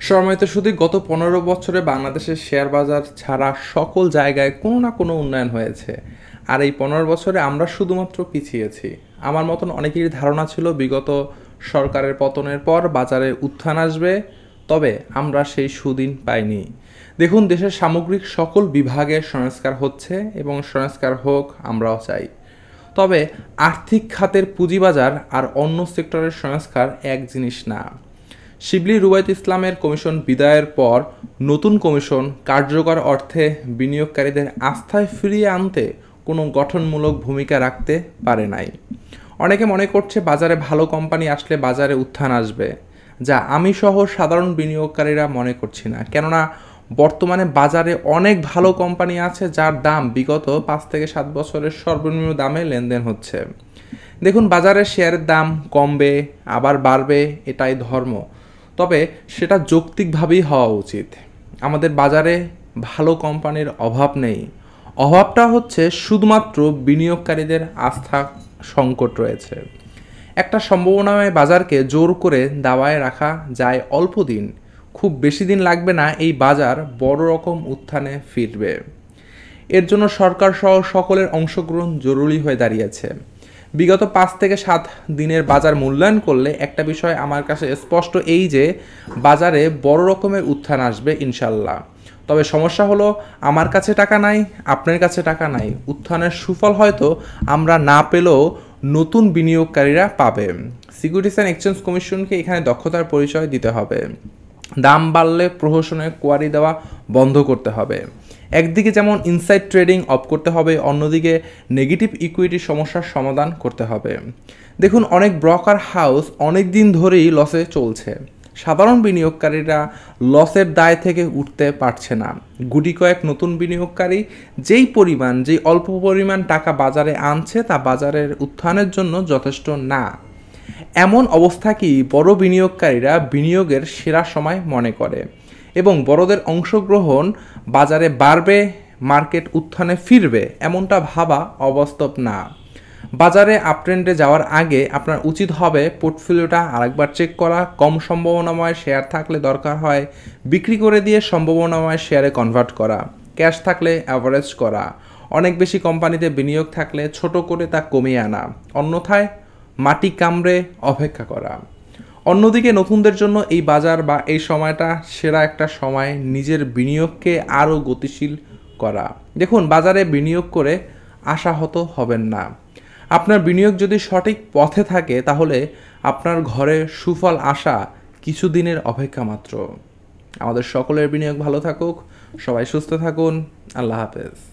সম্মানিত শুধু গত ১৫ বছরে বাংলাদেশের শেয়ার বাজার ছাড়া সকল জায়গায় কোনো না কোনো উন্নয়ন হয়েছে। আর এই ১৫ বছরে আমরা শুধুমাত্র পিছিয়েছি। আমার মতন অনেকেরই ধারণা ছিল বিগত সরকারের পতনের পর বাজারে উত্থান আসবে, তবে আমরা সেই সুদিন পাইনি। দেখুন, দেশের সামগ্রিক সকল বিভাগে সংস্কার হচ্ছে এবং সংস্কার হোক, আমরাও চাই। তবে আর্থিক খাতের পুঁজিবাজার আর অন্য সেক্টরের সংস্কার এক জিনিস না। শিবলি রুবায়েত ইসলামের কমিশন বিদায়ের পর নতুন কমিশন কার্যকর অর্থে বিনিয়োগকারীদের আস্থায় ফিরিয়ে আনতে কোনো গঠনমূলক ভূমিকা রাখতে পারে নাই। অনেকে মনে করছে বাজারে ভালো কোম্পানি আসলে বাজারে উত্থান আসবে, যা আমি সহ সাধারণ বিনিয়োগকারীরা মনে করছি না। কেননা বর্তমানে বাজারে অনেক ভালো কোম্পানি আছে যার দাম বিগত ৫ থেকে ৭ বছরের সর্বনিম্ন দামে লেনদেন হচ্ছে। দেখুন, বাজারে শেয়ারের দাম কমবে আবার বাড়বে, এটাই ধর্ম। তবে সেটা যৌক্তিকভাবেই হওয়া উচিত। আমাদের বাজারে ভালো কোম্পানির অভাব নেই, অভাবটা হচ্ছে শুধুমাত্র বিনিয়োগকারীদের আস্থা সংকট রয়েছে। একটা সম্ভাবনাময় বাজারকে জোর করে দাবায় রাখা যায় অল্প দিন, খুব বেশি দিন লাগবে না এই বাজার বড় রকম উত্থানে ফিরবে। এর জন্য সরকার সহ সকলের অংশগ্রহণ জরুরি হয়ে দাঁড়িয়েছে। বিগত ৫ থেকে ৭ দিনের বাজার মূল্যায়ন করলে একটা বিষয় আমার কাছে স্পষ্ট, এই যে বাজারে বড় রকমের উত্থান আসবে ইনশাল্লাহ। তবে সমস্যা হলো, আমার কাছে টাকা নাই, আপনার কাছে টাকা নাই। উত্থানের সুফল হয়তো আমরা না পেলেও নতুন বিনিয়োগকারীরা পাবে। সিকিউরিটিজ অ্যান্ড এক্সচেঞ্জ কমিশনকে এখানে দক্ষতার পরিচয় দিতে হবে। দাম বাড়লে প্রহসনের কোয়ারি দেওয়া বন্ধ করতে হবে। একদিকে যেমন ইনসাইড ট্রেডিং অফ করতে হবে, অন্যদিকে নেগেটিভ ইকুইটির সমস্যার সমাধান করতে হবে। দেখুন, অনেক ব্রোকার হাউস অনেক দিন ধরেই লসে চলছে। সাধারণ বিনিয়োগকারীরা লসের দায় থেকে উঠতে পারছে না। গুটি কয়েক নতুন বিনিয়োগকারী যেই অল্প পরিমাণ টাকা বাজারে আনছে তা বাজারের উত্থানের জন্য যথেষ্ট না। এমন অবস্থাকেই বড় বিনিয়োগকারীরা বিনিয়োগের সেরা সময় মনে করে এবং বড়দের অংশগ্রহণ বাজারে বাড়বে, মার্কেট উত্থানে ফিরবে, এমনটা ভাবা অবাস্তব না। বাজারে আপট্রেন্ডে যাওয়ার আগে আপনার উচিত হবে পোর্টফোলিওটা আরেকবার চেক করা। কম সম্ভাবনাময় শেয়ার থাকলে দরকার হয় বিক্রি করে দিয়ে সম্ভাবনাময় শেয়ারে কনভার্ট করা। ক্যাশ থাকলে অ্যাভারেজ করা। অনেক বেশি কোম্পানিতে বিনিয়োগ থাকলে ছোট করে তা কমিয়ে আনা, অন্যথায় মাটি কামড়ে অপেক্ষা করা। অন্যদিকে নতুনদের জন্য এই বাজার বা এই সময়টা সেরা একটা সময় নিজের বিনিয়োগকে আরও গতিশীল করা। দেখুন, বাজারে বিনিয়োগ করে আশাহত হবেন না। আপনার বিনিয়োগ যদি সঠিক পথে থাকে তাহলে আপনার ঘরে সুফল আসা কিছুদিনের অপেক্ষা মাত্র। আমাদের সকলের বিনিয়োগ ভালো থাকুক, সবাই সুস্থ থাকুন। আল্লাহ হাফেজ।